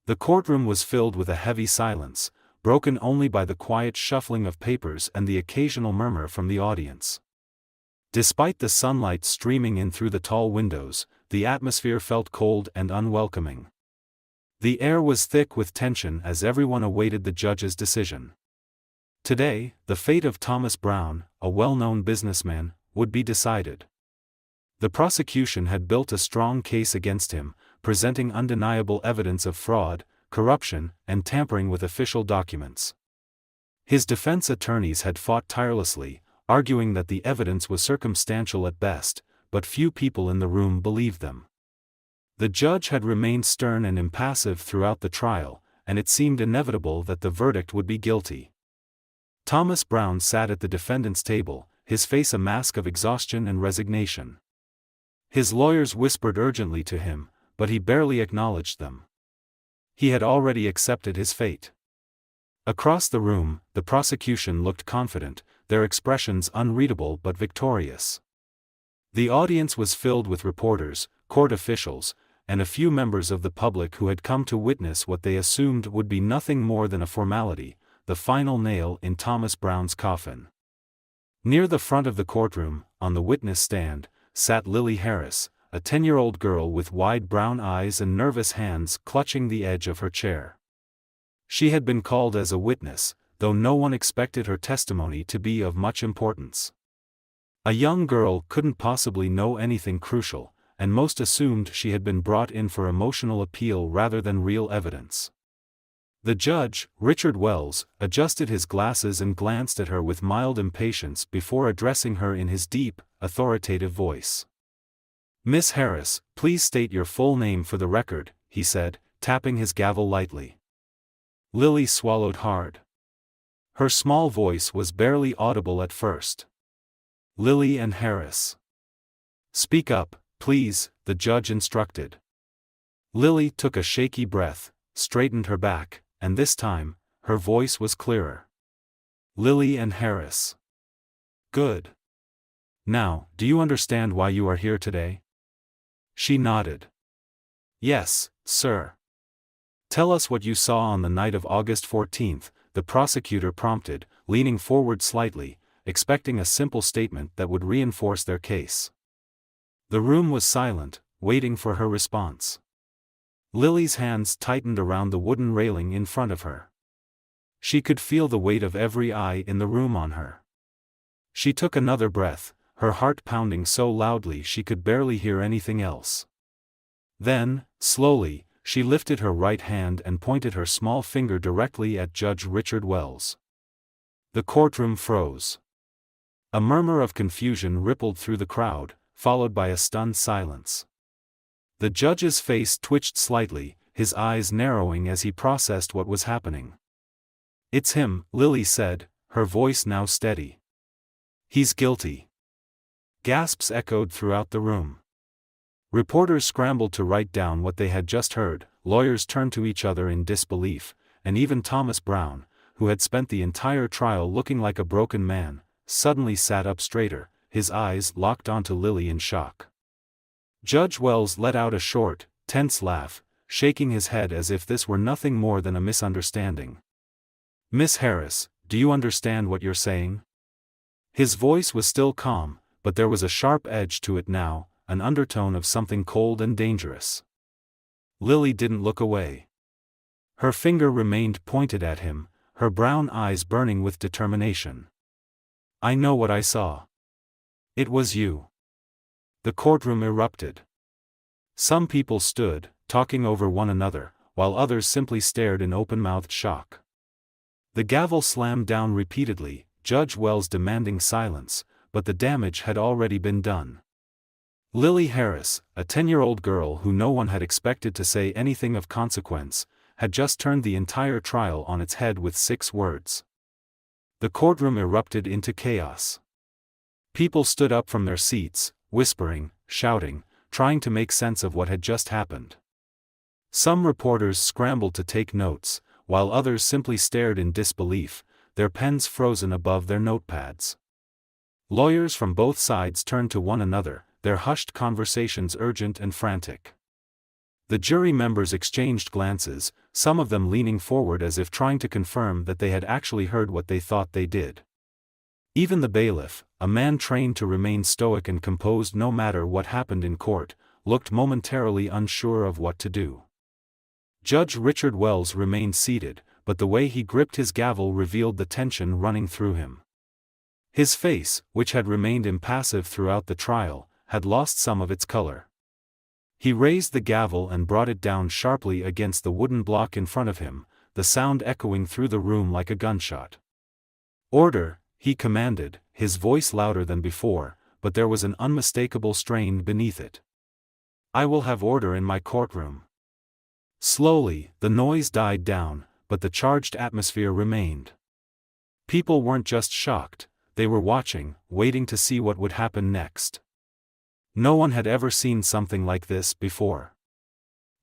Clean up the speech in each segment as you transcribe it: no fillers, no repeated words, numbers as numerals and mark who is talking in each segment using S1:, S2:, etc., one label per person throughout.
S1: The courtroom was filled with a heavy silence, broken only by the quiet shuffling of papers and the occasional murmur from the audience. Despite the sunlight streaming in through the tall windows, the atmosphere felt cold and unwelcoming. The air was thick with tension as everyone awaited the judge's decision. Today, the fate of Thomas Brown, a well-known businessman, would be decided. The prosecution had built a strong case against him, presenting undeniable evidence of fraud, corruption, and tampering with official documents. His defense attorneys had fought tirelessly, arguing that the evidence was circumstantial at best, but few people in the room believed them. The judge had remained stern and impassive throughout the trial, and it seemed inevitable that the verdict would be guilty. Thomas Brown sat at the defendant's table, his face a mask of exhaustion and resignation. His lawyers whispered urgently to him, but he barely acknowledged them. He had already accepted his fate. Across the room, the prosecution looked confident, their expressions unreadable but victorious. The audience was filled with reporters, court officials, and a few members of the public who had come to witness what they assumed would be nothing more than a formality, the final nail in Thomas Brown's coffin. Near the front of the courtroom, on the witness stand, sat Lily Harris, a 10-year-old girl with wide brown eyes and nervous hands clutching the edge of her chair. She had been called as a witness, though no one expected her testimony to be of much importance. A young girl couldn't possibly know anything crucial, and most assumed she had been brought in for emotional appeal rather than real evidence. The judge, Richard Wells, adjusted his glasses and glanced at her with mild impatience before addressing her in his deep, authoritative voice. "Miss Harris, please state your full name for the record," he said, tapping his gavel lightly. Lily swallowed hard. Her small voice was barely audible at first. "Lily Ann Harris." "Speak up, please," the judge instructed. Lily took a shaky breath, straightened her back, and this time, her voice was clearer. "Lily Ann Harris." "Good. Now, do you understand why you are here today?" She nodded. "Yes, sir." "Tell us what you saw on the night of August 14th, the prosecutor prompted, leaning forward slightly, expecting a simple statement that would reinforce their case. The room was silent, waiting for her response. Lily's hands tightened around the wooden railing in front of her. She could feel the weight of every eye in the room on her. She took another breath, her heart pounding so loudly she could barely hear anything else. Then, slowly, she lifted her right hand and pointed her small finger directly at Judge Richard Wells. The courtroom froze. A murmur of confusion rippled through the crowd, followed by a stunned silence. The judge's face twitched slightly, his eyes narrowing as he processed what was happening. "It's him," Lily said, her voice now steady. "He's guilty." Gasps echoed throughout the room. Reporters scrambled to write down what they had just heard, lawyers turned to each other in disbelief, and even Thomas Brown, who had spent the entire trial looking like a broken man, suddenly sat up straighter, his eyes locked onto Lily in shock. Judge Wells let out a short, tense laugh, shaking his head as if this were nothing more than a misunderstanding. "Miss Harris, do you understand what you're saying?" His voice was still calm, but there was a sharp edge to it now, an undertone of something cold and dangerous. Lily didn't look away. Her finger remained pointed at him, her brown eyes burning with determination. "I know what I saw. It was you." The courtroom erupted. Some people stood, talking over one another, while others simply stared in open-mouthed shock. The gavel slammed down repeatedly, Judge Wells demanding silence, but the damage had already been done. Lily Harris, a 10-year-old girl who no one had expected to say anything of consequence, had just turned the entire trial on its head with 6 words. The courtroom erupted into chaos. People stood up from their seats, whispering, shouting, trying to make sense of what had just happened. Some reporters scrambled to take notes, while others simply stared in disbelief, their pens frozen above their notepads. Lawyers from both sides turned to one another, their hushed conversations urgent and frantic. The jury members exchanged glances, some of them leaning forward as if trying to confirm that they had actually heard what they thought they did. Even the bailiff, a man trained to remain stoic and composed no matter what happened in court, looked momentarily unsure of what to do. Judge Richard Wells remained seated, but the way he gripped his gavel revealed the tension running through him. His face, which had remained impassive throughout the trial, had lost some of its color. He raised the gavel and brought it down sharply against the wooden block in front of him, the sound echoing through the room like a gunshot. "Order," he commanded, his voice louder than before, but there was an unmistakable strain beneath it. "I will have order in my courtroom." Slowly, the noise died down, but the charged atmosphere remained. People weren't just shocked, they were watching, waiting to see what would happen next. No one had ever seen something like this before.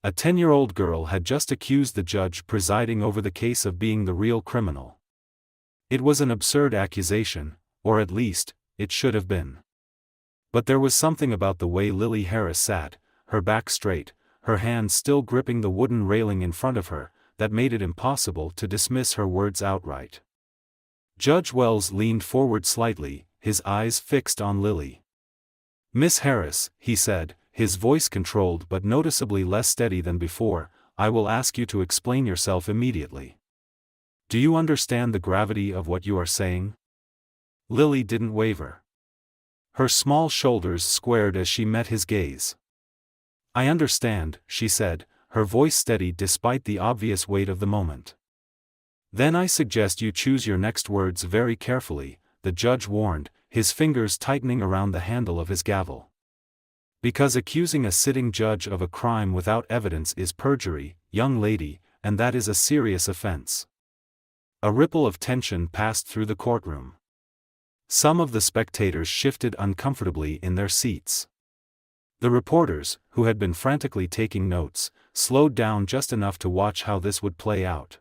S1: A 10-year-old girl had just accused the judge presiding over the case of being the real criminal. It was an absurd accusation, or at least, it should have been. But there was something about the way Lily Harris sat, her back straight, her hands still gripping the wooden railing in front of her, that made it impossible to dismiss her words outright. Judge Wells leaned forward slightly, his eyes fixed on Lily. "Miss Harris," he said, his voice controlled but noticeably less steady than before, "I will ask you to explain yourself immediately. Do you understand the gravity of what you are saying?" Lily didn't waver. Her small shoulders squared as she met his gaze. "I understand," she said, her voice steady despite the obvious weight of the moment. "Then I suggest you choose your next words very carefully," the judge warned, his fingers tightening around the handle of his gavel. "Because accusing a sitting judge of a crime without evidence is perjury, young lady, and that is a serious offense." A ripple of tension passed through the courtroom. Some of the spectators shifted uncomfortably in their seats. The reporters, who had been frantically taking notes, slowed down just enough to watch how this would play out.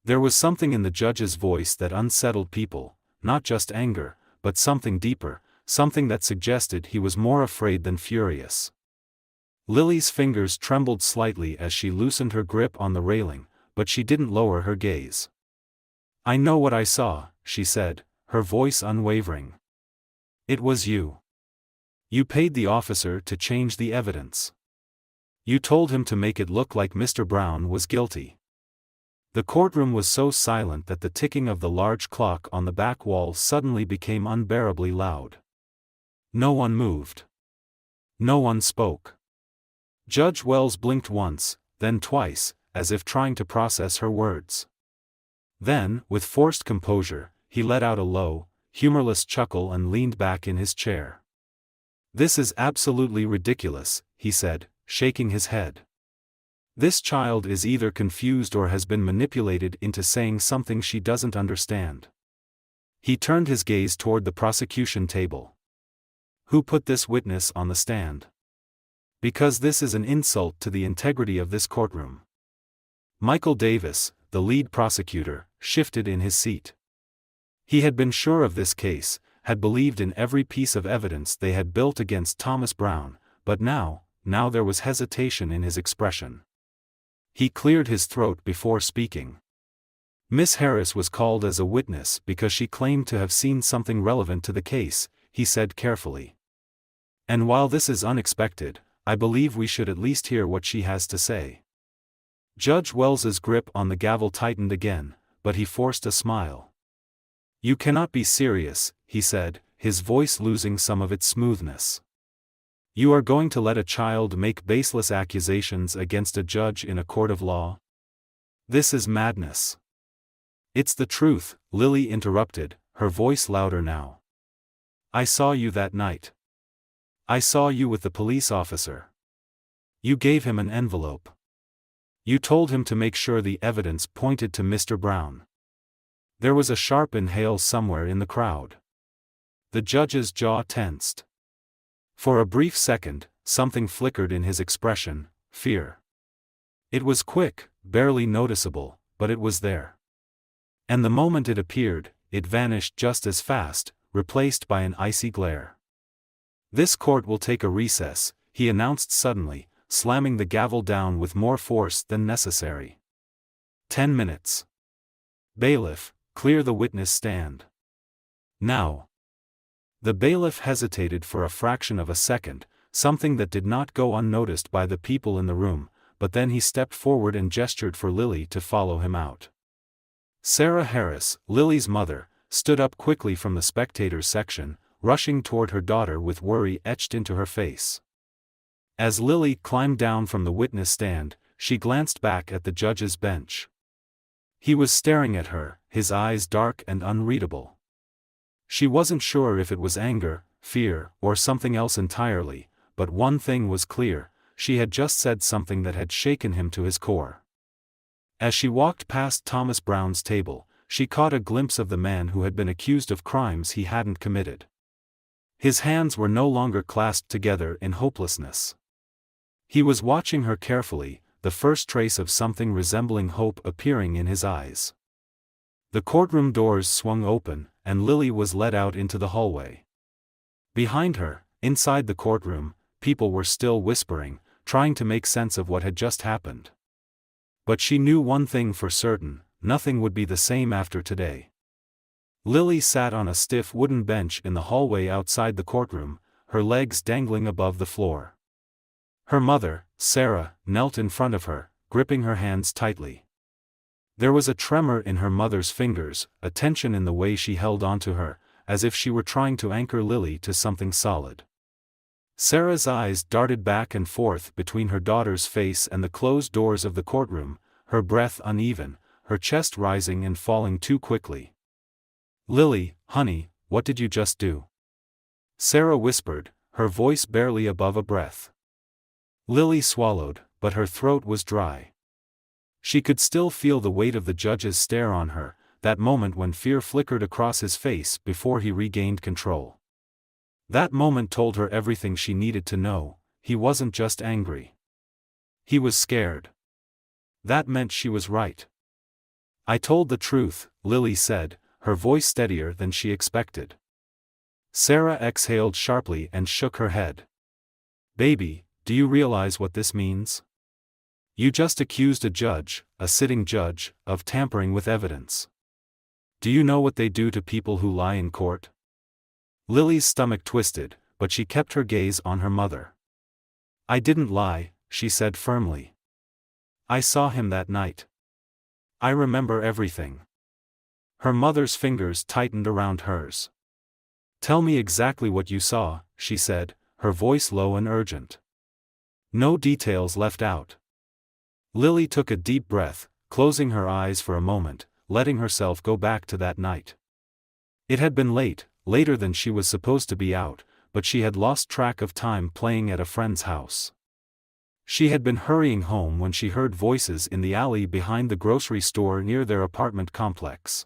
S1: There was something in the judge's voice that unsettled people, not just anger, but something deeper, something that suggested he was more afraid than furious. Lily's fingers trembled slightly as she loosened her grip on the railing, but she didn't lower her gaze. "I know what I saw," she said, her voice unwavering. "It was you. You paid the officer to change the evidence. You told him to make it look like Mr. Brown was guilty." The courtroom was so silent that the ticking of the large clock on the back wall suddenly became unbearably loud. No one moved. No one spoke. Judge Wells blinked once, then twice, as if trying to process her words. Then, with forced composure, he let out a low, humorless chuckle and leaned back in his chair. "This is absolutely ridiculous," he said, shaking his head. "This child is either confused or has been manipulated into saying something she doesn't understand." He turned his gaze toward the prosecution table. "Who put this witness on the stand? Because this is an insult to the integrity of this courtroom." Michael Davis, the lead prosecutor, shifted in his seat. He had been sure of this case, had believed in every piece of evidence they had built against Thomas Brown, but now there was hesitation in his expression. He cleared his throat before speaking. "Miss Harris was called as a witness because she claimed to have seen something relevant to the case," he said carefully. "And while this is unexpected, I believe we should at least hear what she has to say." Judge Wells's grip on the gavel tightened again, but he forced a smile. "You cannot be serious," he said, his voice losing some of its smoothness. "You are going to let a child make baseless accusations against a judge in a court of law? This is madness." "It's the truth," Lily interrupted, her voice louder now. "I saw you that night. I saw you with the police officer. You gave him an envelope. You told him to make sure the evidence pointed to Mr. Brown." There was a sharp inhale somewhere in the crowd. The judge's jaw tensed. For a brief second, something flickered in his expression, fear. It was quick, barely noticeable, but it was there. And the moment it appeared, it vanished just as fast, replaced by an icy glare. "This court will take a recess," he announced suddenly, slamming the gavel down with more force than necessary. 10 minutes. Bailiff, clear the witness stand. Now. The bailiff hesitated for a fraction of a second, something that did not go unnoticed by the people in the room, but then he stepped forward and gestured for Lily to follow him out. Sarah Harris, Lily's mother, stood up quickly from the spectators section, rushing toward her daughter with worry etched into her face. As Lily climbed down from the witness stand, she glanced back at the judge's bench. He was staring at her, his eyes dark and unreadable. She wasn't sure if it was anger, fear, or something else entirely, but one thing was clear: she had just said something that had shaken him to his core. As she walked past Thomas Brown's table, she caught a glimpse of the man who had been accused of crimes he hadn't committed. His hands were no longer clasped together in hopelessness. He was watching her carefully, the first trace of something resembling hope appearing in his eyes. The courtroom doors swung open, and Lily was led out into the hallway. Behind her, inside the courtroom, people were still whispering, trying to make sense of what had just happened. But she knew one thing for certain: nothing would be the same after today. Lily sat on a stiff wooden bench in the hallway outside the courtroom, her legs dangling above the floor. Her mother, Sarah, knelt in front of her, gripping her hands tightly. There was a tremor in her mother's fingers, a tension in the way she held onto her, as if she were trying to anchor Lily to something solid. Sarah's eyes darted back and forth between her daughter's face and the closed doors of the courtroom, her breath uneven, her chest rising and falling too quickly. "Lily, honey, what did you just do?" Sarah whispered, her voice barely above a breath. Lily swallowed, but her throat was dry. She could still feel the weight of the judge's stare on her, that moment when fear flickered across his face before he regained control. That moment told her everything she needed to know: he wasn't just angry. He was scared. That meant she was right. "I told the truth," Lily said, her voice steadier than she expected. Sarah exhaled sharply and shook her head. "Baby, do you realize what this means? You just accused a judge, a sitting judge, of tampering with evidence. Do you know what they do to people who lie in court?" Lily's stomach twisted, but she kept her gaze on her mother. "I didn't lie," she said firmly. "I saw him that night. I remember everything." Her mother's fingers tightened around hers. "Tell me exactly what you saw," she said, her voice low and urgent. "No details left out." Lily took a deep breath, closing her eyes for a moment, letting herself go back to that night. It had been late, later than she was supposed to be out, but she had lost track of time playing at a friend's house. She had been hurrying home when she heard voices in the alley behind the grocery store near their apartment complex.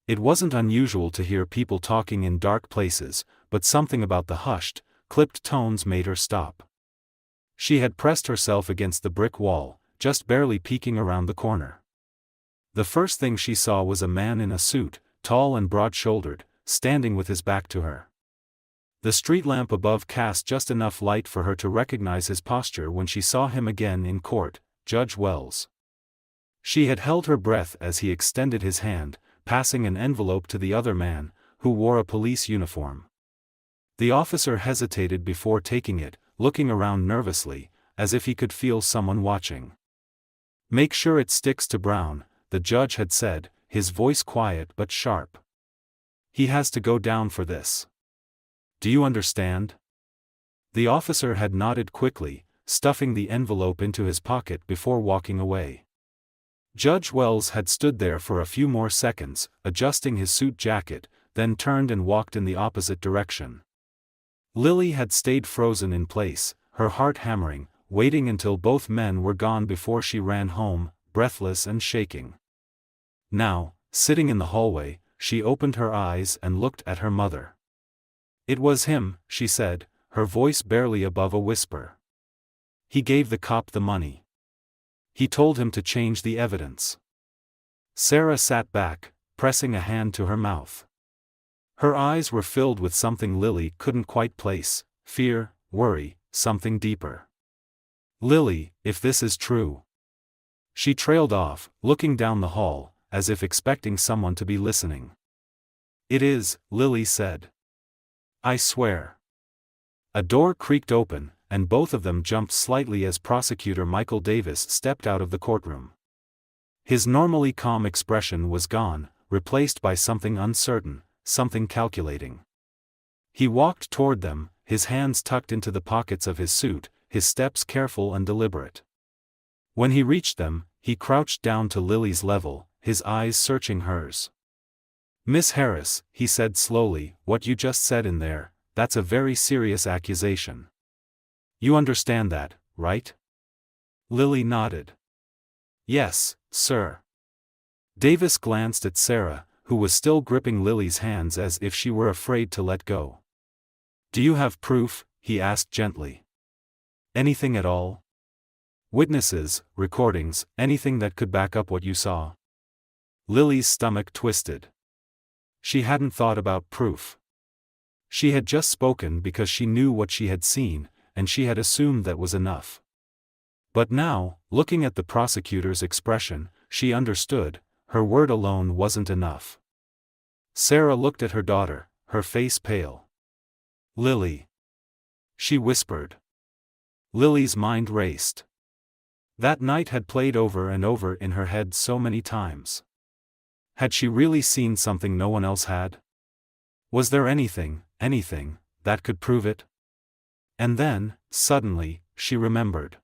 S1: It wasn't unusual to hear people talking in dark places, but something about the hushed, clipped tones made her stop. She had pressed herself against the brick wall, just barely peeking around the corner. The first thing she saw was a man in a suit, tall and broad-shouldered, standing with his back to her. The street lamp above cast just enough light for her to recognize his posture when she saw him again in court: Judge Wells. She had held her breath as he extended his hand, passing an envelope to the other man, who wore a police uniform. The officer hesitated before taking it, looking around nervously, as if he could feel someone watching. "Make sure it sticks to Brown," the judge had said, his voice quiet but sharp. "He has to go down for this. Do you understand?" The officer had nodded quickly, stuffing the envelope into his pocket before walking away. Judge Wells had stood there for a few more seconds, adjusting his suit jacket, then turned and walked in the opposite direction. Lily had stayed frozen in place, her heart hammering, waiting until both men were gone before she ran home, breathless and shaking. Now, sitting in the hallway, she opened her eyes and looked at her mother. "It was him," she said, her voice barely above a whisper. "He gave the cop the money. He told him to change the evidence." Sarah sat back, pressing a hand to her mouth. Her eyes were filled with something Lily couldn't quite place: fear, worry, something deeper. "Lily, if this is true..." She trailed off, looking down the hall, as if expecting someone to be listening. "It is," Lily said. "I swear." A door creaked open, and both of them jumped slightly as Prosecutor Michael Davis stepped out of the courtroom. His normally calm expression was gone, replaced by something uncertain, something calculating. He walked toward them, his hands tucked into the pockets of his suit, his steps careful and deliberate. When he reached them, he crouched down to Lily's level, his eyes searching hers. "Miss Harris," he said slowly, "what you just said in there, that's a very serious accusation. You understand that, right?" Lily nodded. "Yes, sir." Davis glanced at Sarah, who was still gripping Lily's hands as if she were afraid to let go. "Do you have proof?" he asked gently. "Anything at all? Witnesses, recordings, anything that could back up what you saw?" Lily's stomach twisted. She hadn't thought about proof. She had just spoken because she knew what she had seen, and she had assumed that was enough. But now, looking at the prosecutor's expression, she understood, her word alone wasn't enough. Sarah looked at her daughter, her face pale. "Lily," she whispered. Lily's mind raced. That night had played over and over in her head so many times. Had she really seen something no one else had? Was there anything, that could prove it? And then, suddenly, she remembered.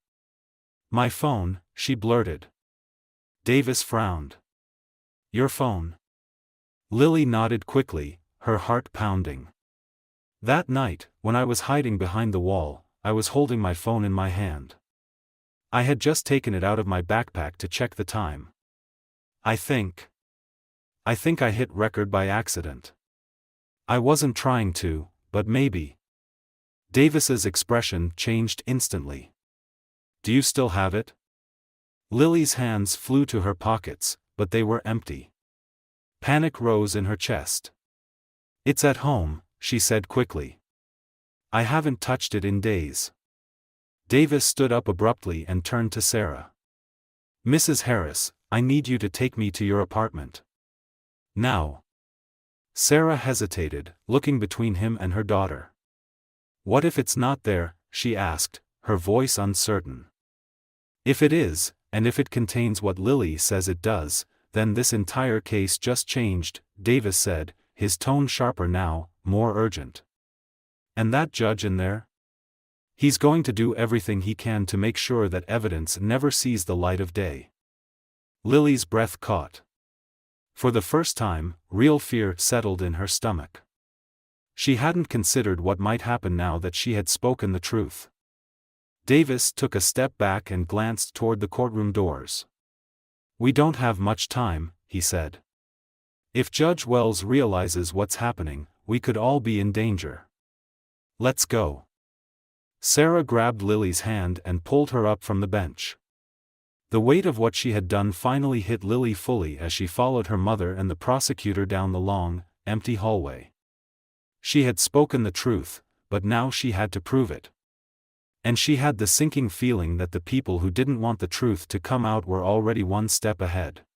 S1: "My phone," she blurted. Davis frowned. "Your phone?" Lily nodded quickly, her heart pounding. "That night, when I was hiding behind the wall, I was holding my phone in my hand. I had just taken it out of my backpack to check the time. I think I hit record by accident. I wasn't trying to, but maybe." Davis's expression changed instantly. "Do you still have it?" Lily's hands flew to her pockets, but they were empty. Panic rose in her chest. "It's at home," she said quickly. "I haven't touched it in days." Davis stood up abruptly and turned to Sarah. "Mrs. Harris, I need you to take me to your apartment. Now." Sarah hesitated, looking between him and her daughter. "What if it's not there?" she asked, her voice uncertain. "If it is, and if it contains what Lily says it does, then this entire case just changed," Davis said, his tone sharper now, more urgent. "And that judge in there? He's going to do everything he can to make sure that evidence never sees the light of day." Lily's breath caught. For the first time, real fear settled in her stomach. She hadn't considered what might happen now that she had spoken the truth. Davis took a step back and glanced toward the courtroom doors. "We don't have much time," he said. "If Judge Wells realizes what's happening, we could all be in danger. Let's go." Sarah grabbed Lily's hand and pulled her up from the bench. The weight of what she had done finally hit Lily fully as she followed her mother and the prosecutor down the long, empty hallway. She had spoken the truth, but now she had to prove it. And she had the sinking feeling that the people who didn't want the truth to come out were already one step ahead.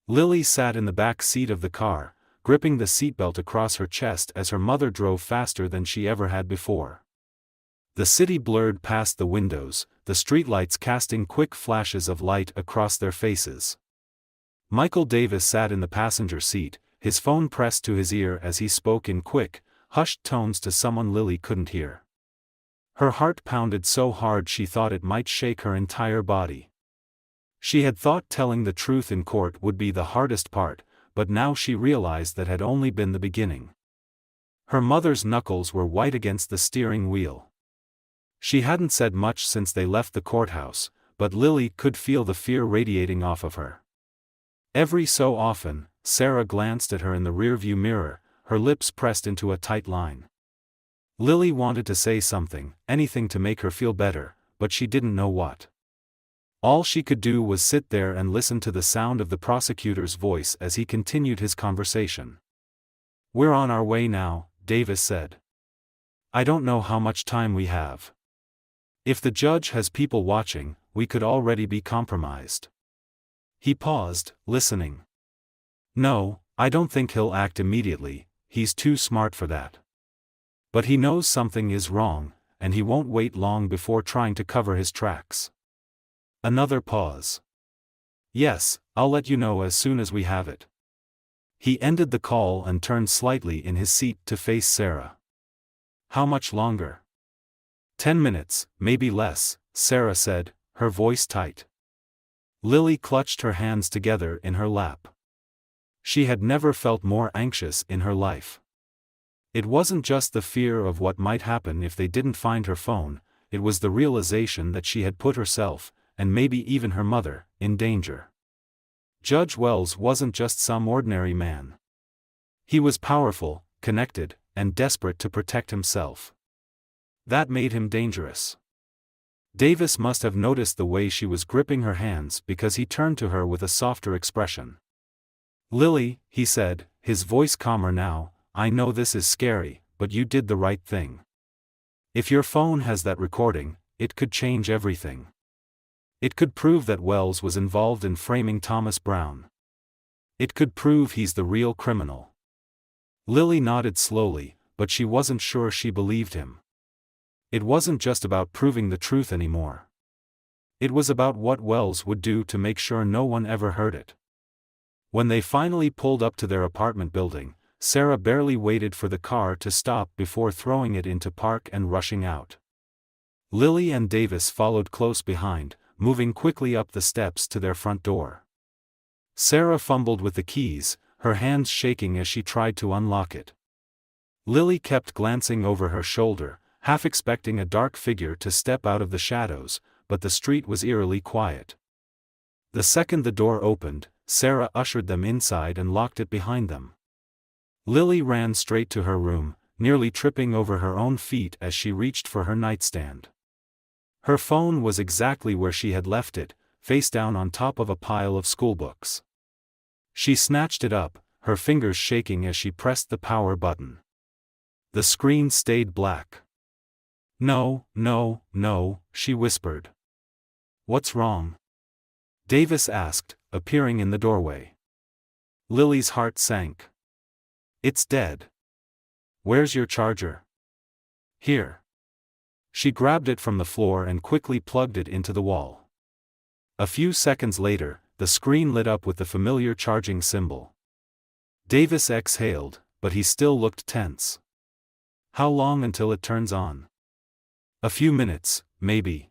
S1: Lily sat in the back seat of the car, gripping the seatbelt across her chest as her mother drove faster than she ever had before. The city blurred past the windows, the streetlights casting quick flashes of light across their faces. Michael Davis sat in the passenger seat, his phone pressed to his ear as he spoke in quick, hushed tones to someone Lily couldn't hear. Her heart pounded so hard she thought it might shake her entire body. She had thought telling the truth in court would be the hardest part, but now she realized that had only been the beginning. Her mother's knuckles were white against the steering wheel. She hadn't said much since they left the courthouse, but Lily could feel the fear radiating off of her. Every so often, Sarah glanced at her in the rearview mirror, her lips pressed into a tight line. Lily wanted to say something, anything to make her feel better, but she didn't know what. All she could do was sit there and listen to the sound of the prosecutor's voice as he continued his conversation. "We're on our way now," Davis said. "I don't know how much time we have. If the judge has people watching, we could already be compromised. He paused, listening. No, I don't think he'll act immediately, he's too smart for that. But he knows something is wrong, and he won't wait long before trying to cover his tracks. Another pause. Yes, I'll let you know as soon as we have it. He ended the call and turned slightly in his seat to face Sarah. How much longer? 10 minutes, maybe less, Sarah said, her voice tight. Lily clutched her hands together in her lap. She had never felt more anxious in her life. It wasn't just the fear of what might happen if they didn't find her phone, it was the realization that she had put herself, and maybe even her mother, in danger. Judge Wells wasn't just some ordinary man. He was powerful, connected, and desperate to protect himself. That made him dangerous. Davis must have noticed the way she was gripping her hands because he turned to her with a softer expression. Lily, he said, his voice calmer now, I know this is scary, but you did the right thing. If your phone has that recording, it could change everything. It could prove that Wells was involved in framing Thomas Brown. It could prove he's the real criminal. Lily nodded slowly, but she wasn't sure she believed him. It wasn't just about proving the truth anymore. It was about what Wells would do to make sure no one ever heard it. When they finally pulled up to their apartment building, Sarah barely waited for the car to stop before throwing it into park and rushing out. Lily and Davis followed close behind, moving quickly up the steps to their front door. Sarah fumbled with the keys, her hands shaking as she tried to unlock it. Lily kept glancing over her shoulder, half expecting a dark figure to step out of the shadows, but the street was eerily quiet. The second the door opened, Sarah ushered them inside and locked it behind them. Lily ran straight to her room, nearly tripping over her own feet as she reached for her nightstand. Her phone was exactly where she had left it, face down on top of a pile of schoolbooks. She snatched it up, her fingers shaking as she pressed the power button. The screen stayed black. No, no, no, she whispered. What's wrong? Davis asked, appearing in the doorway. Lily's heart sank. It's dead. Where's your charger? Here. She grabbed it from the floor and quickly plugged it into the wall. A few seconds later, the screen lit up with the familiar charging symbol. Davis exhaled, but he still looked tense. How long until it turns on? A few minutes, maybe.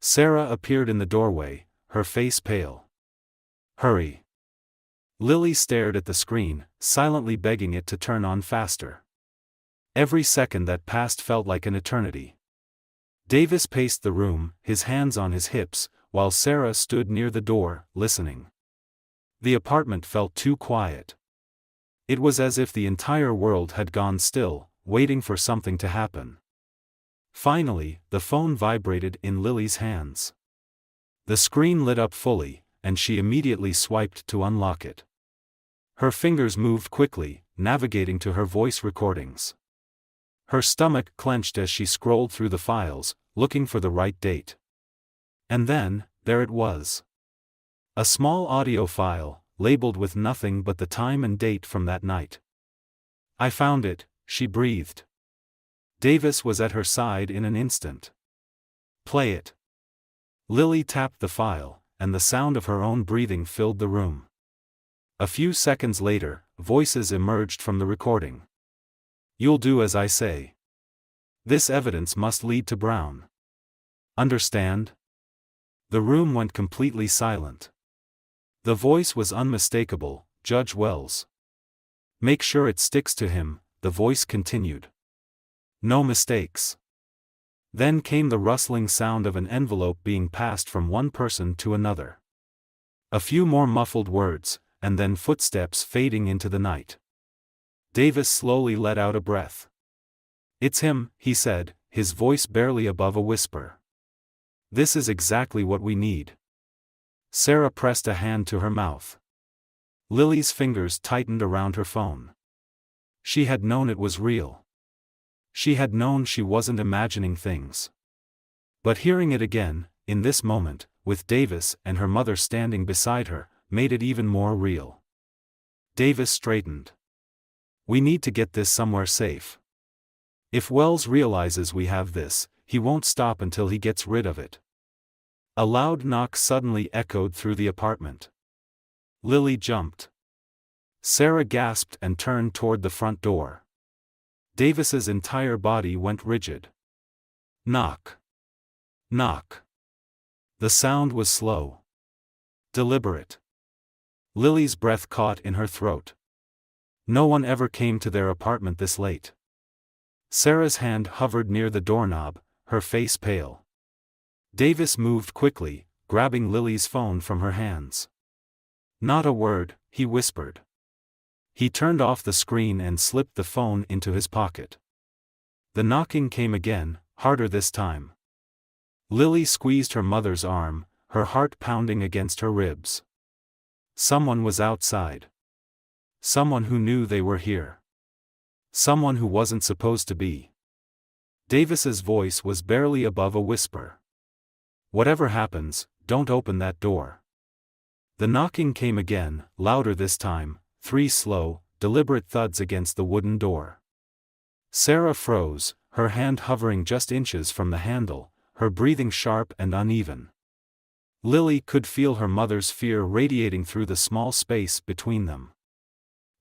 S1: Sarah appeared in the doorway, her face pale. Hurry. Lily stared at the screen, silently begging it to turn on faster. Every second that passed felt like an eternity. Davis paced the room, his hands on his hips, while Sarah stood near the door, listening. The apartment felt too quiet. It was as if the entire world had gone still, waiting for something to happen. Finally, the phone vibrated in Lily's hands. The screen lit up fully, and she immediately swiped to unlock it. Her fingers moved quickly, navigating to her voice recordings. Her stomach clenched as she scrolled through the files, looking for the right date. And then, there it was. A small audio file, labeled with nothing but the time and date from that night. I found it, she breathed. Davis was at her side in an instant. Play it. Lily tapped the file, and the sound of her own breathing filled the room. A few seconds later, voices emerged from the recording. You'll do as I say. This evidence must lead to Brown. Understand? The room went completely silent. The voice was unmistakable, Judge Wells. Make sure it sticks to him, the voice continued. No mistakes. Then came the rustling sound of an envelope being passed from one person to another. A few more muffled words, and then footsteps fading into the night. Davis slowly let out a breath. It's him, he said, his voice barely above a whisper. This is exactly what we need. Sarah pressed a hand to her mouth. Lily's fingers tightened around her phone. She had known it was real. She had known she wasn't imagining things. But hearing it again, in this moment, with Davis and her mother standing beside her, made it even more real. Davis straightened. "We need to get this somewhere safe. If Wells realizes we have this, he won't stop until he gets rid of it." A loud knock suddenly echoed through the apartment. Lily jumped. Sarah gasped and turned toward the front door. Davis's entire body went rigid. Knock. Knock. The sound was slow. Deliberate. Lily's breath caught in her throat. No one ever came to their apartment this late. Sarah's hand hovered near the doorknob, her face pale. Davis moved quickly, grabbing Lily's phone from her hands. "Not a word," he whispered. He turned off the screen and slipped the phone into his pocket. The knocking came again, harder this time. Lily squeezed her mother's arm, her heart pounding against her ribs. Someone was outside. Someone who knew they were here. Someone who wasn't supposed to be. Davis's voice was barely above a whisper. "Whatever happens, don't open that door." The knocking came again, louder this time, 3 slow, deliberate thuds against the wooden door. Sarah froze, her hand hovering just inches from the handle, her breathing sharp and uneven. Lily could feel her mother's fear radiating through the small space between them.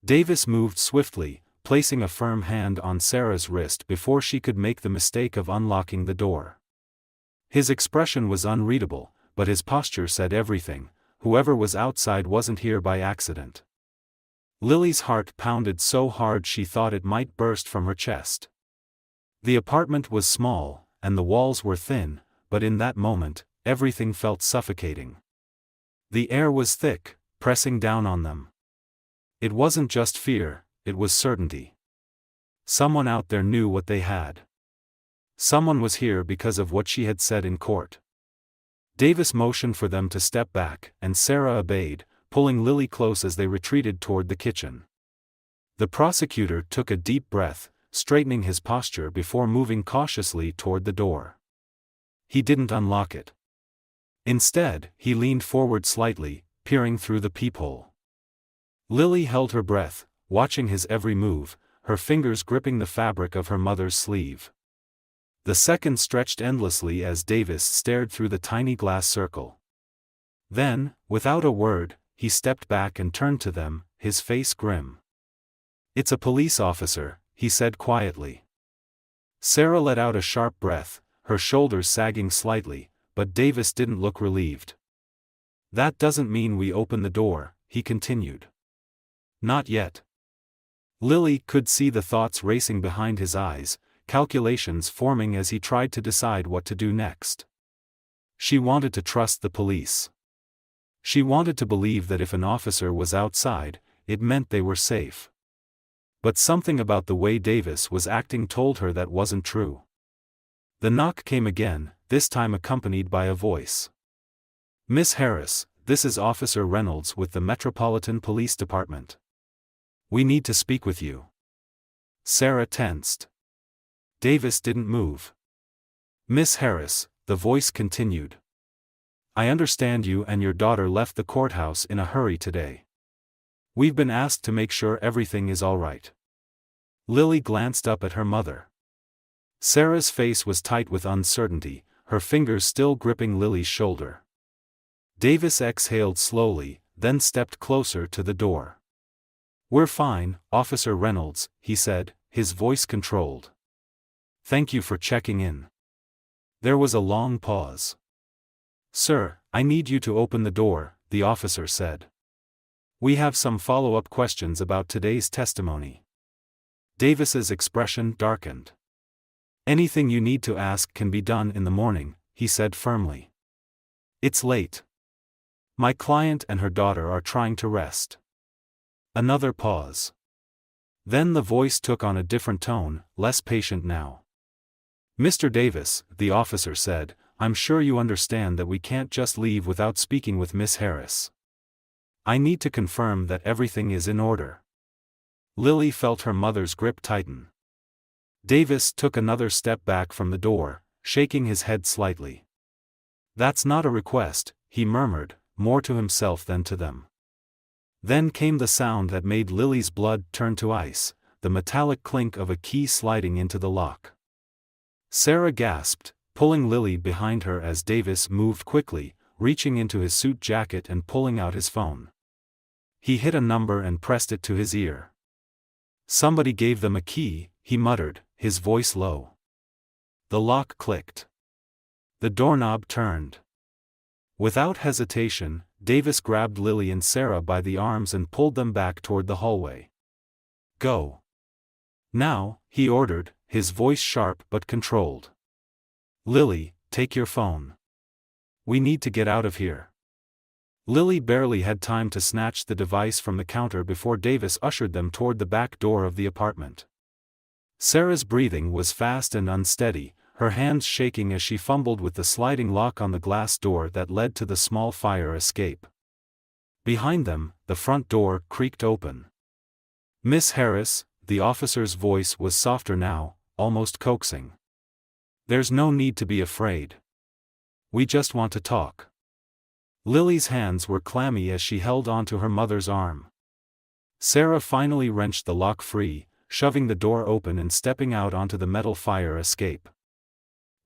S1: Davis moved swiftly, placing a firm hand on Sarah's wrist before she could make the mistake of unlocking the door. His expression was unreadable, but his posture said everything: whoever was outside wasn't here by accident. Lily's heart pounded so hard she thought it might burst from her chest. The apartment was small, and the walls were thin, but in that moment, everything felt suffocating. The air was thick, pressing down on them. It wasn't just fear, it was certainty. Someone out there knew what they had. Someone was here because of what she had said in court. Davis motioned for them to step back, and Sarah obeyed, pulling Lily close as they retreated toward the kitchen. The prosecutor took a deep breath, straightening his posture before moving cautiously toward the door. He didn't unlock it. Instead, he leaned forward slightly, peering through the peephole. Lily held her breath, watching his every move, her fingers gripping the fabric of her mother's sleeve. The seconds stretched endlessly as Davis stared through the tiny glass circle. Then, without a word, he stepped back and turned to them, his face grim. "It's a police officer," he said quietly. Sarah let out a sharp breath, her shoulders sagging slightly, but Davis didn't look relieved. "That doesn't mean we open the door," he continued. "Not yet." Lily could see the thoughts racing behind his eyes, calculations forming as he tried to decide what to do next. She wanted to trust the police. She wanted to believe that if an officer was outside, it meant they were safe. But something about the way Davis was acting told her that wasn't true. The knock came again, this time accompanied by a voice. "Miss Harris, this is Officer Reynolds with the Metropolitan Police Department. We need to speak with you." Sarah tensed. Davis didn't move. "Miss Harris," the voice continued. "I understand you and your daughter left the courthouse in a hurry today. We've been asked to make sure everything is all right." Lily glanced up at her mother. Sarah's face was tight with uncertainty, her fingers still gripping Lily's shoulder. Davis exhaled slowly, then stepped closer to the door. "We're fine, Officer Reynolds," he said, his voice controlled. "Thank you for checking in." There was a long pause. "Sir, I need you to open the door," the officer said. "We have some follow-up questions about today's testimony." Davis's expression darkened. "Anything you need to ask can be done in the morning," he said firmly. "It's late. My client and her daughter are trying to rest." Another pause. Then the voice took on a different tone, less patient now. "Mr. Davis," the officer said, "I'm sure you understand that we can't just leave without speaking with Miss Harris. I need to confirm that everything is in order." Lily felt her mother's grip tighten. Davis took another step back from the door, shaking his head slightly. "That's not a request," he murmured, more to himself than to them. Then came the sound that made Lily's blood turn to ice, the metallic clink of a key sliding into the lock. Sarah gasped, pulling Lily behind her as Davis moved quickly, reaching into his suit jacket and pulling out his phone. He hit a number and pressed it to his ear. "Somebody gave them a key," he muttered, his voice low. The lock clicked. The doorknob turned. Without hesitation, Davis grabbed Lily and Sarah by the arms and pulled them back toward the hallway. "Go. Now," he ordered, his voice sharp but controlled. "Lily, take your phone. We need to get out of here." Lily barely had time to snatch the device from the counter before Davis ushered them toward the back door of the apartment. Sarah's breathing was fast and unsteady, her hands shaking as she fumbled with the sliding lock on the glass door that led to the small fire escape. Behind them, the front door creaked open. "Miss Harris," the officer's voice was softer now, almost coaxing. "There's no need to be afraid. We just want to talk." Lily's hands were clammy as she held onto her mother's arm. Sarah finally wrenched the lock free, shoving the door open and stepping out onto the metal fire escape.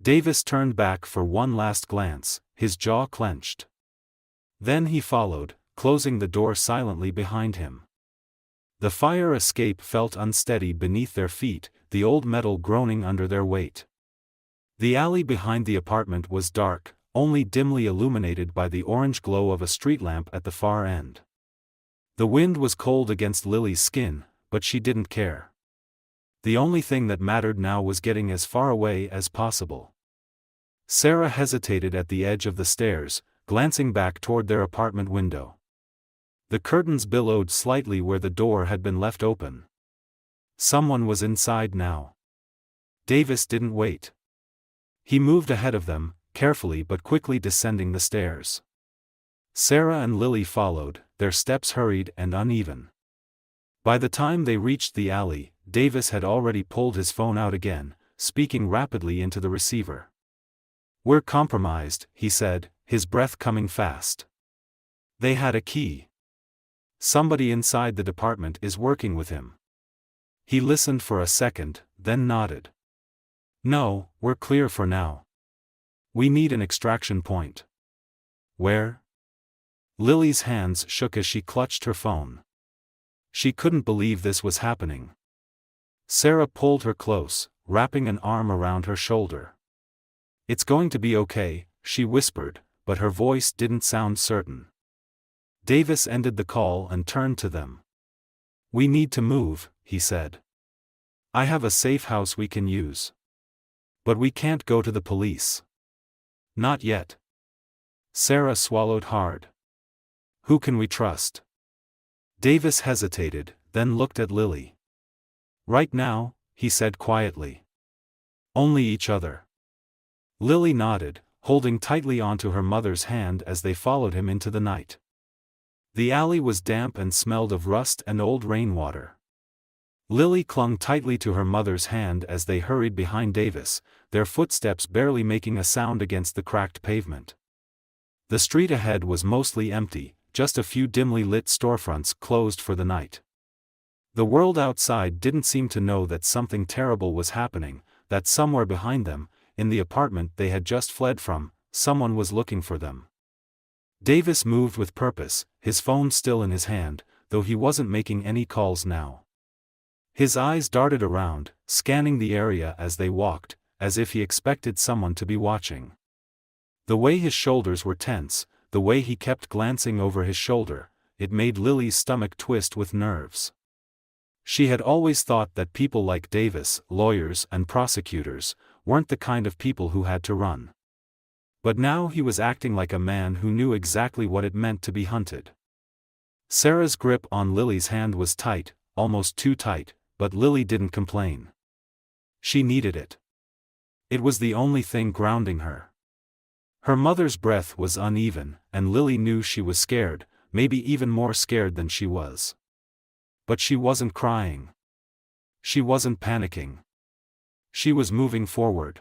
S1: Davis turned back for one last glance, his jaw clenched. Then he followed, closing the door silently behind him. The fire escape felt unsteady beneath their feet, the old metal groaning under their weight. The alley behind the apartment was dark, only dimly illuminated by the orange glow of a street lamp at the far end. The wind was cold against Lily's skin, but she didn't care. The only thing that mattered now was getting as far away as possible. Sarah hesitated at the edge of the stairs, glancing back toward their apartment window. The curtains billowed slightly where the door had been left open. Someone was inside now. Davis didn't wait. He moved ahead of them, carefully but quickly descending the stairs. Sarah and Lily followed, their steps hurried and uneven. By the time they reached the alley, Davis had already pulled his phone out again, speaking rapidly into the receiver. "We're compromised," he said, his breath coming fast. "They had a key. Somebody inside the department is working with him." He listened for a second, then nodded. "No, we're clear for now. We need an extraction point." "Where?" Lily's hands shook as she clutched her phone. She couldn't believe this was happening. Sarah pulled her close, wrapping an arm around her shoulder. "It's going to be okay," she whispered, but her voice didn't sound certain. Davis ended the call and turned to them. "We need to move," he said. "I have a safe house we can use. But we can't go to the police. Not yet." Sarah swallowed hard. "Who can we trust?" Davis hesitated, then looked at Lily. "Right now," he said quietly. "Only each other." Lily nodded, holding tightly onto her mother's hand as they followed him into the night. The alley was damp and smelled of rust and old rainwater. Lily clung tightly to her mother's hand as they hurried behind Davis, their footsteps barely making a sound against the cracked pavement. The street ahead was mostly empty, just a few dimly lit storefronts closed for the night. The world outside didn't seem to know that something terrible was happening, that somewhere behind them, in the apartment they had just fled from, someone was looking for them. Davis moved with purpose, his phone still in his hand, though he wasn't making any calls now. His eyes darted around, scanning the area as they walked, as if he expected someone to be watching. The way his shoulders were tense, the way he kept glancing over his shoulder, it made Lily's stomach twist with nerves. She had always thought that people like Davis, lawyers and prosecutors, weren't the kind of people who had to run. But now he was acting like a man who knew exactly what it meant to be hunted. Sarah's grip on Lily's hand was tight, almost too tight, but Lily didn't complain. She needed it. It was the only thing grounding her. Her mother's breath was uneven, and Lily knew she was scared, maybe even more scared than she was. But she wasn't crying. She wasn't panicking. She was moving forward.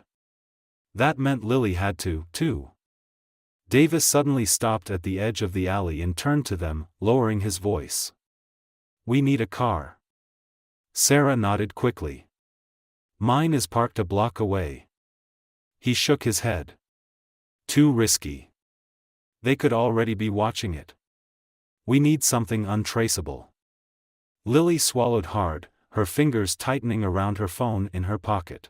S1: That meant Lily had to, too. Davis suddenly stopped at the edge of the alley and turned to them, lowering his voice. "We need a car." Sarah nodded quickly. "Mine is parked a block away." He shook his head. "Too risky. They could already be watching it. We need something untraceable." Lily swallowed hard, her fingers tightening around her phone in her pocket.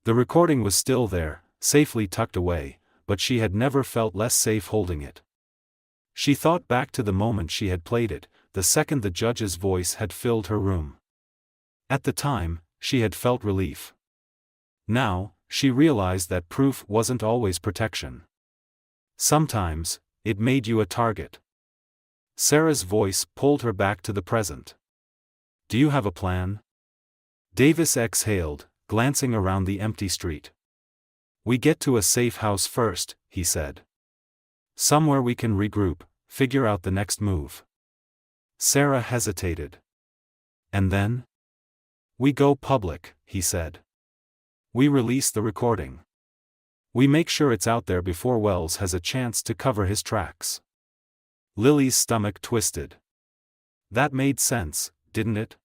S1: The recording was still there, safely tucked away, but she had never felt less safe holding it. She thought back to the moment she had played it, the second the judge's voice had filled her room. At the time, she had felt relief. Now, she realized that proof wasn't always protection. Sometimes, it made you a target. Sarah's voice pulled her back to the present. "Do you have a plan?" Davis exhaled, glancing around the empty street. "We get to a safe house first," he said. "Somewhere we can regroup, figure out the next move." Sarah hesitated. "And then?" "We go public," he said. "We release the recording. We make sure it's out there before Wells has a chance to cover his tracks." Lily's stomach twisted. That made sense, didn't it?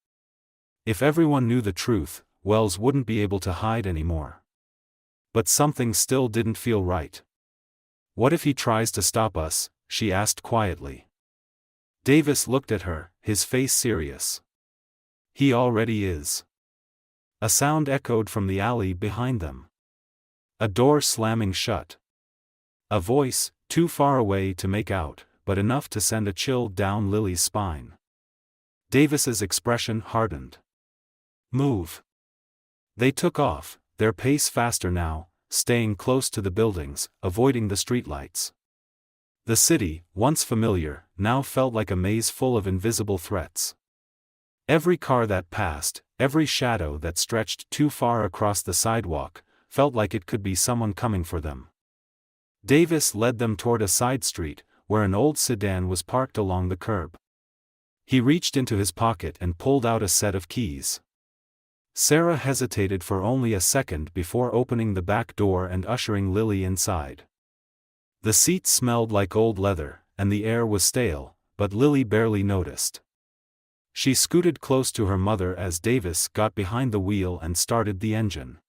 S1: If everyone knew the truth, Wells wouldn't be able to hide anymore. But something still didn't feel right. "What if he tries to stop us?" she asked quietly. Davis looked at her, his face serious. "He already is." A sound echoed from the alley behind them. A door slamming shut. A voice, too far away to make out, but enough to send a chill down Lily's spine. Davis's expression hardened. "Move." They took off, their pace faster now, staying close to the buildings, avoiding the streetlights. The city, once familiar, now felt like a maze full of invisible threats. Every car that passed, every shadow that stretched too far across the sidewalk, felt like it could be someone coming for them. Davis led them toward a side street, where an old sedan was parked along the curb. He reached into his pocket and pulled out a set of keys. Sarah hesitated for only a second before opening the back door and ushering Lily inside. The seat smelled like old leather, and the air was stale, but Lily barely noticed. She scooted close to her mother as Davis got behind the wheel and started the engine.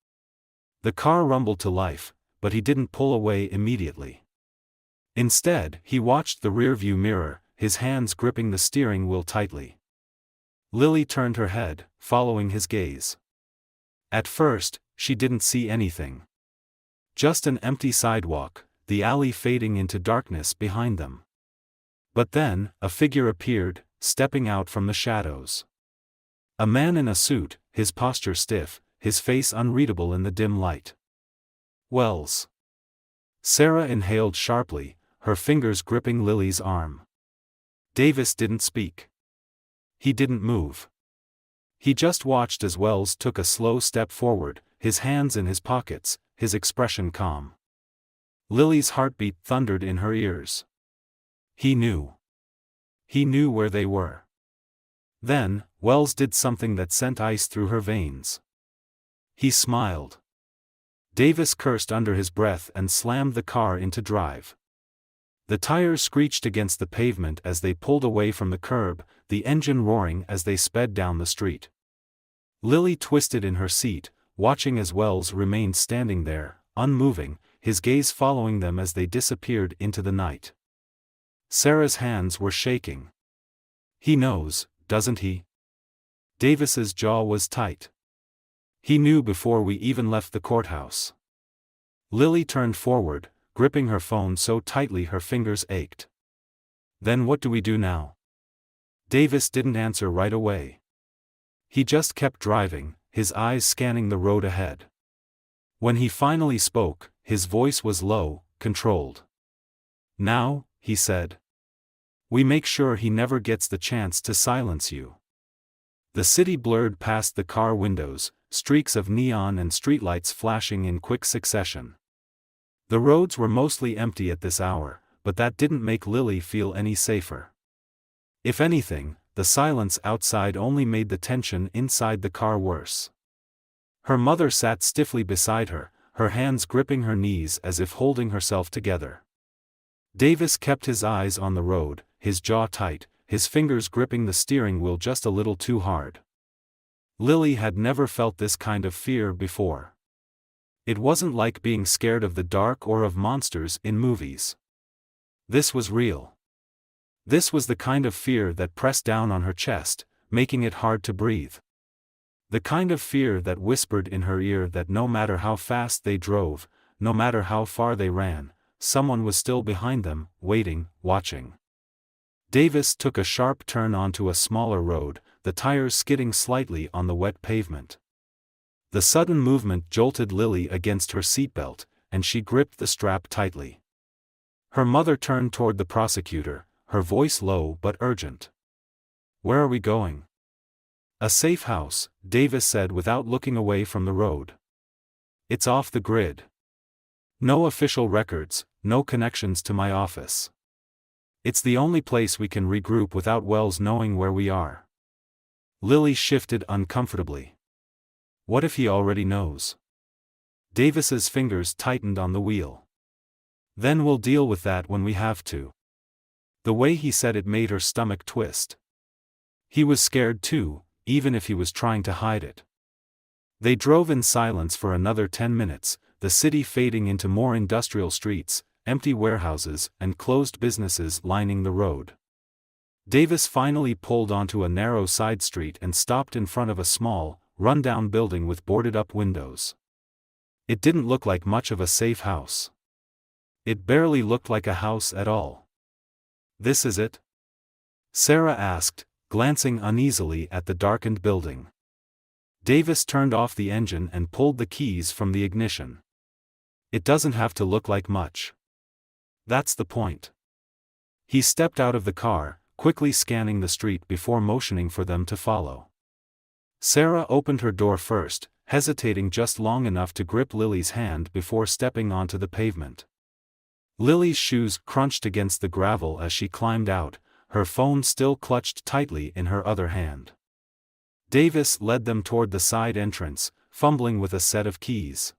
S1: The car rumbled to life, but he didn't pull away immediately. Instead, he watched the rearview mirror, his hands gripping the steering wheel tightly. Lily turned her head, following his gaze. At first, she didn't see anything. Just an empty sidewalk, the alley fading into darkness behind them. But then, a figure appeared, stepping out from the shadows. A man in a suit, his posture stiff, his face unreadable in the dim light. "Wells." Sarah inhaled sharply, her fingers gripping Lily's arm. Davis didn't speak. He didn't move. He just watched as Wells took a slow step forward, his hands in his pockets, his expression calm. Lily's heartbeat thundered in her ears. He knew. He knew where they were. Then, Wells did something that sent ice through her veins. He smiled. Davis cursed under his breath and slammed the car into drive. The tires screeched against the pavement as they pulled away from the curb, the engine roaring as they sped down the street. Lily twisted in her seat, watching as Wells remained standing there, unmoving, his gaze following them as they disappeared into the night. Sarah's hands were shaking. "He knows, doesn't he?" Davis's jaw was tight. "He knew before we even left the courthouse." Lily turned forward, gripping her phone so tightly her fingers ached. "Then what do we do now?" Davis didn't answer right away. He just kept driving, his eyes scanning the road ahead. When he finally spoke, his voice was low, controlled. "Now," he said, "we make sure he never gets the chance to silence you." The city blurred past the car windows, streaks of neon and streetlights flashing in quick succession. The roads were mostly empty at this hour, but that didn't make Lily feel any safer. If anything, the silence outside only made the tension inside the car worse. Her mother sat stiffly beside her, her hands gripping her knees as if holding herself together. Davis kept his eyes on the road, his jaw tight, his fingers gripping the steering wheel just a little too hard. Lily had never felt this kind of fear before. It wasn't like being scared of the dark or of monsters in movies. This was real. This was the kind of fear that pressed down on her chest, making it hard to breathe. The kind of fear that whispered in her ear that no matter how fast they drove, no matter how far they ran, someone was still behind them, waiting, watching. Davis took a sharp turn onto a smaller road, the tires skidding slightly on the wet pavement. The sudden movement jolted Lily against her seatbelt, and she gripped the strap tightly. Her mother turned toward the prosecutor, her voice low but urgent. "Where are we going?" "A safe house," Davis said without looking away from the road. "It's off the grid. No official records, no connections to my office. It's the only place we can regroup without Wells knowing where we are." Lily shifted uncomfortably. What if he already knows? Davis's fingers tightened on the wheel. "Then we'll deal with that when we have to." The way he said it made her stomach twist. He was scared too, even if he was trying to hide it. They drove in silence for another 10 minutes, the city fading into more industrial streets, empty warehouses, and closed businesses lining the road. Davis finally pulled onto a narrow side street and stopped in front of a small, run-down building with boarded-up windows. It didn't look like much of a safe house. It barely looked like a house at all. "This is it?" Sarah asked, glancing uneasily at the darkened building. Davis turned off the engine and pulled the keys from the ignition. "It doesn't have to look like much. That's the point." He stepped out of the car, quickly scanning the street before motioning for them to follow. Sarah opened her door first, hesitating just long enough to grip Lily's hand before stepping onto the pavement. Lily's shoes crunched against the gravel as she climbed out, her phone still clutched tightly in her other hand. Davis led them toward the side entrance, fumbling with a set of keys.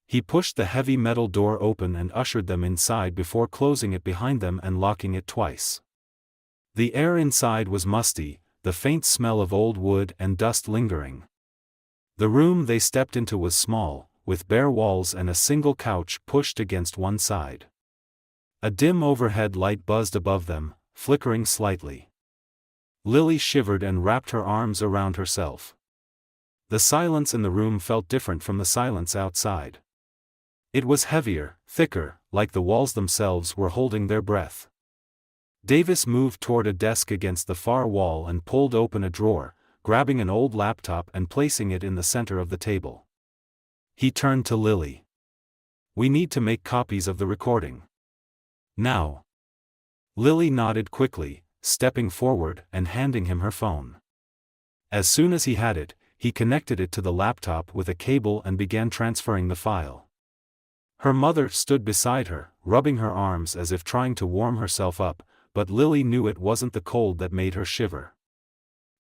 S1: He pushed the heavy metal door open and ushered them inside before closing it behind them and locking it twice. The air inside was musty, the faint smell of old wood and dust lingering. The room they stepped into was small, with bare walls and a single couch pushed against one side. A dim overhead light buzzed above them, flickering slightly. Lily shivered and wrapped her arms around herself. The silence in the room felt different from the silence outside. It was heavier, thicker, like the walls themselves were holding their breath. Davis moved toward a desk against the far wall and pulled open a drawer, grabbing an old laptop and placing it in the center of the table. He turned to Lily. "We need to make copies of the recording. Now." Lily nodded quickly, stepping forward and handing him her phone. As soon as he had it, he connected it to the laptop with a cable and began transferring the file. Her mother stood beside her, rubbing her arms as if trying to warm herself up, but Lily knew it wasn't the cold that made her shiver.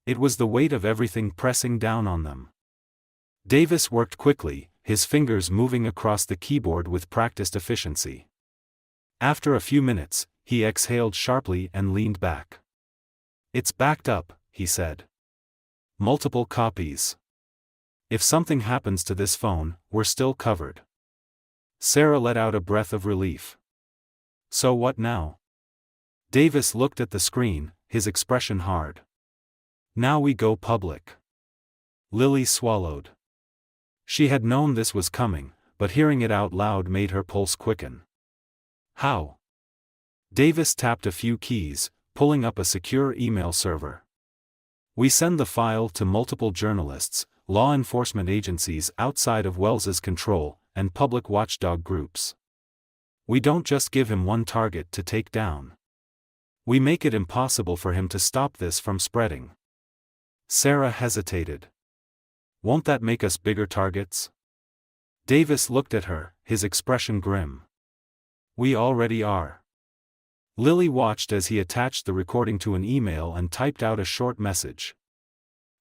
S1: It was the weight of everything pressing down on them. Davis worked quickly, his fingers moving across the keyboard with practiced efficiency. After a few minutes, he exhaled sharply and leaned back. "It's backed up," he said. "Multiple copies. If something happens to this phone, we're still covered." Sarah let out a breath of relief. "So what now?" Davis looked at the screen, his expression hard. "Now we go public." Lily swallowed. She had known this was coming, but hearing it out loud made her pulse quicken. "How?" Davis tapped a few keys, pulling up a secure email server. "We send the file to multiple journalists, law enforcement agencies outside of Wells's control, and public watchdog groups. We don't just give him one target to take down. We make it impossible for him to stop this from spreading." Sarah hesitated. "Won't that make us bigger targets?" Davis looked at her, his expression grim. "We already are." Lily watched as he attached the recording to an email and typed out a short message.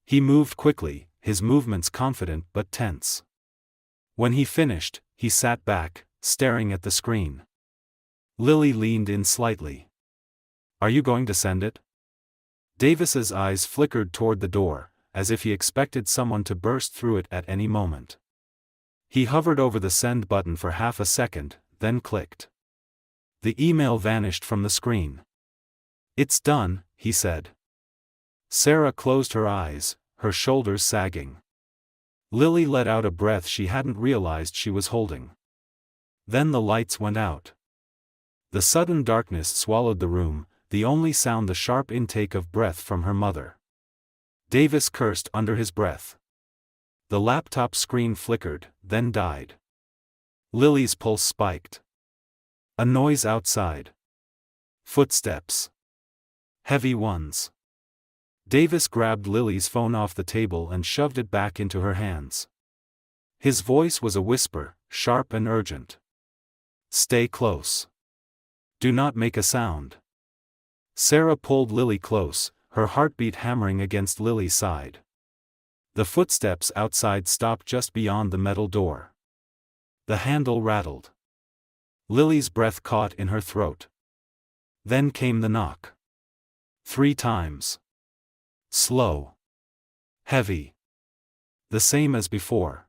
S1: He moved quickly, his movements confident but tense. When he finished, he sat back, staring at the screen. Lily leaned in slightly. Are you going to send it? Davis's eyes flickered toward the door, as if he expected someone to burst through it at any moment. He hovered over the send button for half a second, then clicked. The email vanished from the screen. It's done, he said. Sarah closed her eyes, her shoulders sagging. Lily let out a breath she hadn't realized she was holding. Then the lights went out. The sudden darkness swallowed the room, the only sound the sharp intake of breath from her mother. Davis cursed under his breath. The laptop screen flickered, then died. Lily's pulse spiked. A noise outside. Footsteps. Heavy ones. Davis grabbed Lily's phone off the table and shoved it back into her hands. His voice was a whisper, sharp and urgent. Stay close. Do not make a sound. Sarah pulled Lily close, her heartbeat hammering against Lily's side. The footsteps outside stopped just beyond the metal door. The handle rattled. Lily's breath caught in her throat. Then came the knock. 3 times. Slow. Heavy. The same as before.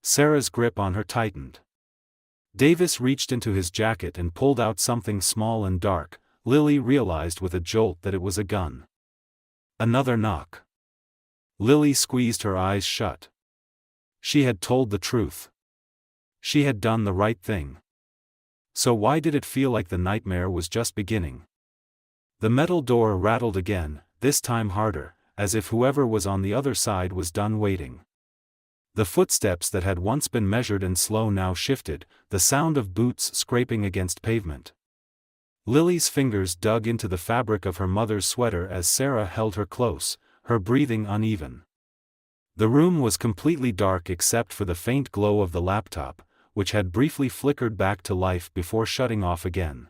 S1: Sarah's grip on her tightened. Davis reached into his jacket and pulled out something small and dark. Lily realized with a jolt that it was a gun. Another knock. Lily squeezed her eyes shut. She had told the truth. She had done the right thing. So why did it feel like the nightmare was just beginning? The metal door rattled again, this time harder, as if whoever was on the other side was done waiting. The footsteps that had once been measured and slow now shifted, the sound of boots scraping against pavement. Lily's fingers dug into the fabric of her mother's sweater as Sarah held her close, her breathing uneven. The room was completely dark except for the faint glow of the laptop, which had briefly flickered back to life before shutting off again.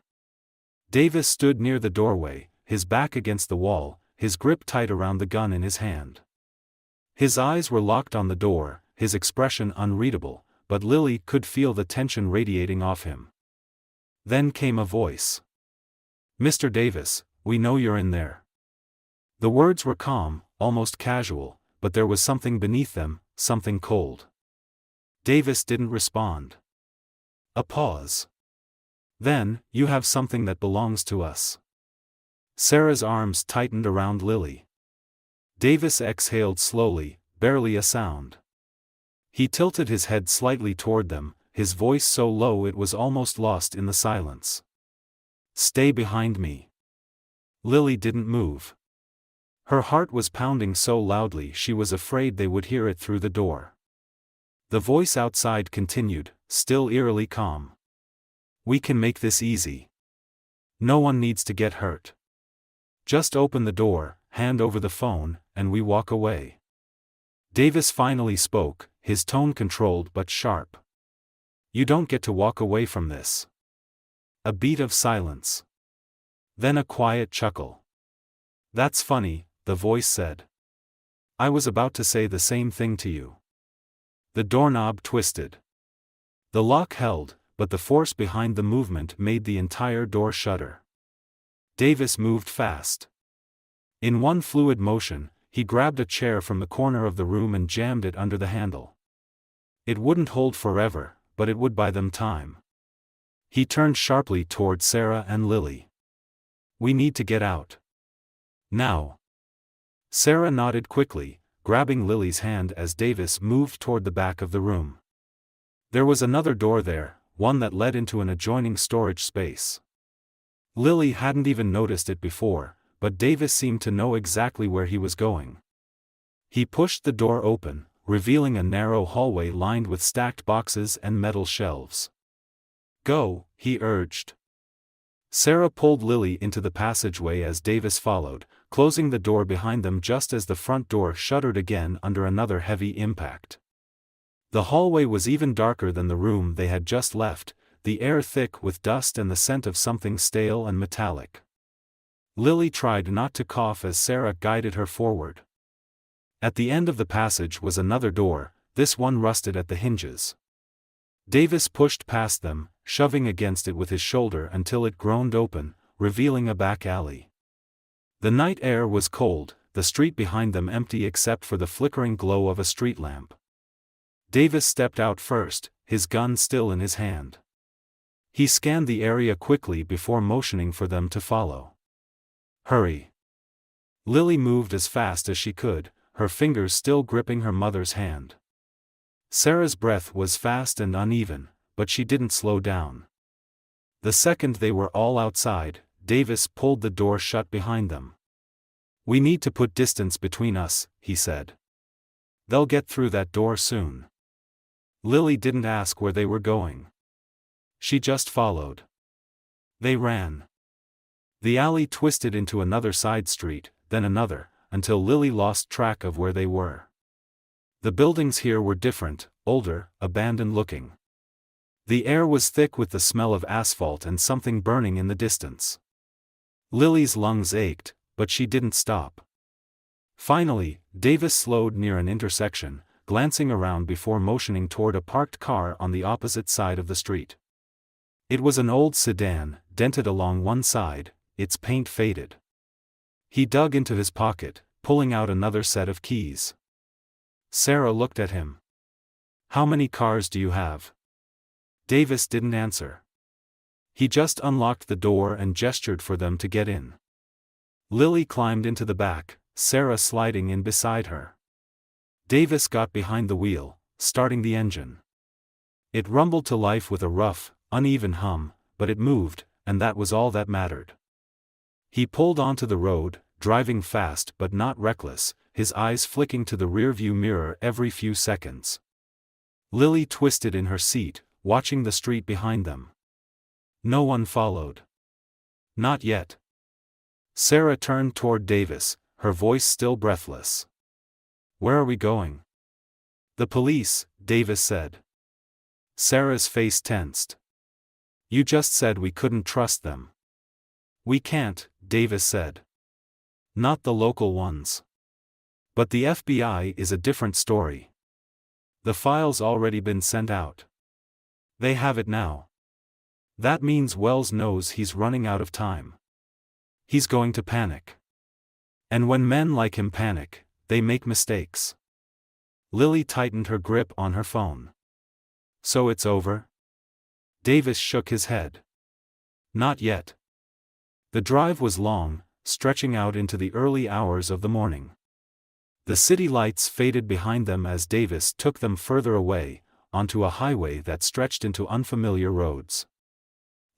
S1: Davis stood near the doorway, his back against the wall, his grip tight around the gun in his hand. His eyes were locked on the door, his expression unreadable, but Lily could feel the tension radiating off him. Then came a voice. Mr. Davis, we know you're in there. The words were calm, almost casual, but there was something beneath them, something cold. Davis didn't respond. A pause. Then, you have something that belongs to us. Sarah's arms tightened around Lily. Davis exhaled slowly, barely a sound. He tilted his head slightly toward them, his voice so low it was almost lost in the silence. Stay behind me. Lily didn't move. Her heart was pounding so loudly she was afraid they would hear it through the door. The voice outside continued, still eerily calm. We can make this easy. No one needs to get hurt. Just open the door, hand over the phone, and we walk away. Davis finally spoke, his tone controlled but sharp. You don't get to walk away from this. A beat of silence. Then a quiet chuckle. That's funny, the voice said. I was about to say the same thing to you. The doorknob twisted. The lock held, but the force behind the movement made the entire door shudder. Davis moved fast. In one fluid motion, he grabbed a chair from the corner of the room and jammed it under the handle. It wouldn't hold forever, but it would buy them time. He turned sharply toward Sarah and Lily. We need to get out. Now. Sarah nodded quickly, grabbing Lily's hand as Davis moved toward the back of the room. There was another door there, one that led into an adjoining storage space. Lily hadn't even noticed it before, but Davis seemed to know exactly where he was going. He pushed the door open, revealing a narrow hallway lined with stacked boxes and metal shelves. Go, he urged. Sarah pulled Lily into the passageway as Davis followed, closing the door behind them just as the front door shuddered again under another heavy impact. The hallway was even darker than the room they had just left, the air thick with dust and the scent of something stale and metallic. Lily tried not to cough as Sarah guided her forward. At the end of the passage was another door, this one rusted at the hinges. Davis pushed past them, shoving against it with his shoulder until it groaned open, revealing a back alley. The night air was cold, the street behind them empty except for the flickering glow of a street lamp. Davis stepped out first, his gun still in his hand. He scanned the area quickly before motioning for them to follow. "Hurry." Lily moved as fast as she could, her fingers still gripping her mother's hand. Sarah's breath was fast and uneven, but she didn't slow down. The second they were all outside, Davis pulled the door shut behind them. "We need to put distance between us," he said. "They'll get through that door soon." Lily didn't ask where they were going. She just followed. They ran. The alley twisted into another side street, then another, until Lily lost track of where they were. The buildings here were different, older, abandoned-looking. The air was thick with the smell of asphalt and something burning in the distance. Lily's lungs ached, but she didn't stop. Finally, Davis slowed near an intersection, glancing around before motioning toward a parked car on the opposite side of the street. It was an old sedan, dented along one side, its paint faded. He dug into his pocket, pulling out another set of keys. Sarah looked at him. "How many cars do you have?" Davis didn't answer. He just unlocked the door and gestured for them to get in. Lily climbed into the back, Sarah sliding in beside her. Davis got behind the wheel, starting the engine. It rumbled to life with a rough, uneven hum, but it moved, and that was all that mattered. He pulled onto the road, driving fast but not reckless, his eyes flicking to the rearview mirror every few seconds. Lily twisted in her seat, watching the street behind them. No one followed. Not yet. Sarah turned toward Davis, her voice still breathless. "Where are we going?" "The police," Davis said. Sarah's face tensed. "You just said we couldn't trust them." "We can't," Davis said. "Not the local ones. But the FBI is a different story. The file's already been sent out. They have it now. That means Wells knows he's running out of time. He's going to panic. And when men like him panic, they make mistakes." Lily tightened her grip on her phone. "So it's over?" Davis shook his head. "Not yet." The drive was long, stretching out into the early hours of the morning. The city lights faded behind them as Davis took them further away, onto a highway that stretched into unfamiliar roads.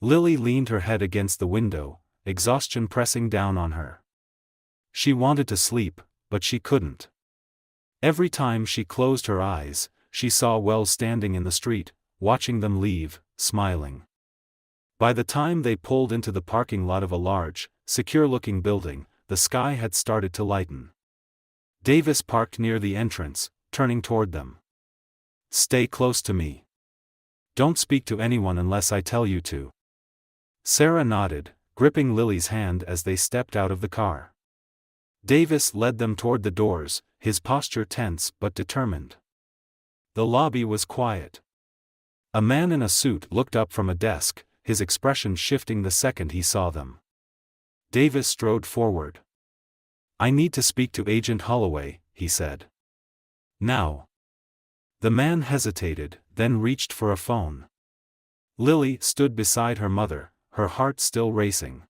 S1: Lily leaned her head against the window, exhaustion pressing down on her. She wanted to sleep, but she couldn't. Every time she closed her eyes, she saw Wells standing in the street, watching them leave, smiling. By the time they pulled into the parking lot of a large, secure-looking building, the sky had started to lighten. Davis parked near the entrance, turning toward them. "Stay close to me. Don't speak to anyone unless I tell you to." Sarah nodded, gripping Lily's hand as they stepped out of the car. Davis led them toward the doors, his posture tense but determined. The lobby was quiet. A man in a suit looked up from a desk, his expression shifting the second he saw them. Davis strode forward. "I need to speak to Agent Holloway," he said. "Now." The man hesitated, then reached for a phone. Lily stood beside her mother, her heart still racing.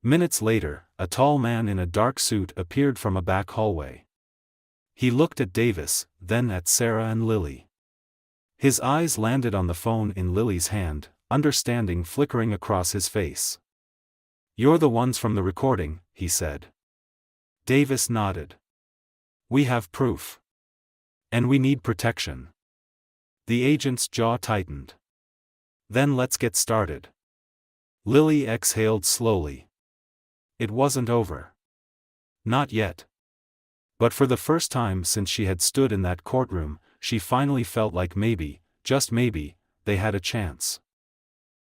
S1: Minutes later, a tall man in a dark suit appeared from a back hallway. He looked at Davis, then at Sarah and Lily. His eyes landed on the phone in Lily's hand, understanding flickering across his face. "You're the ones from the recording," he said. Davis nodded. "We have proof. And we need protection." The agent's jaw tightened. "Then let's get started." Lily exhaled slowly. It wasn't over. Not yet. But for the first time since she had stood in that courtroom, she finally felt like maybe, just maybe, they had a chance.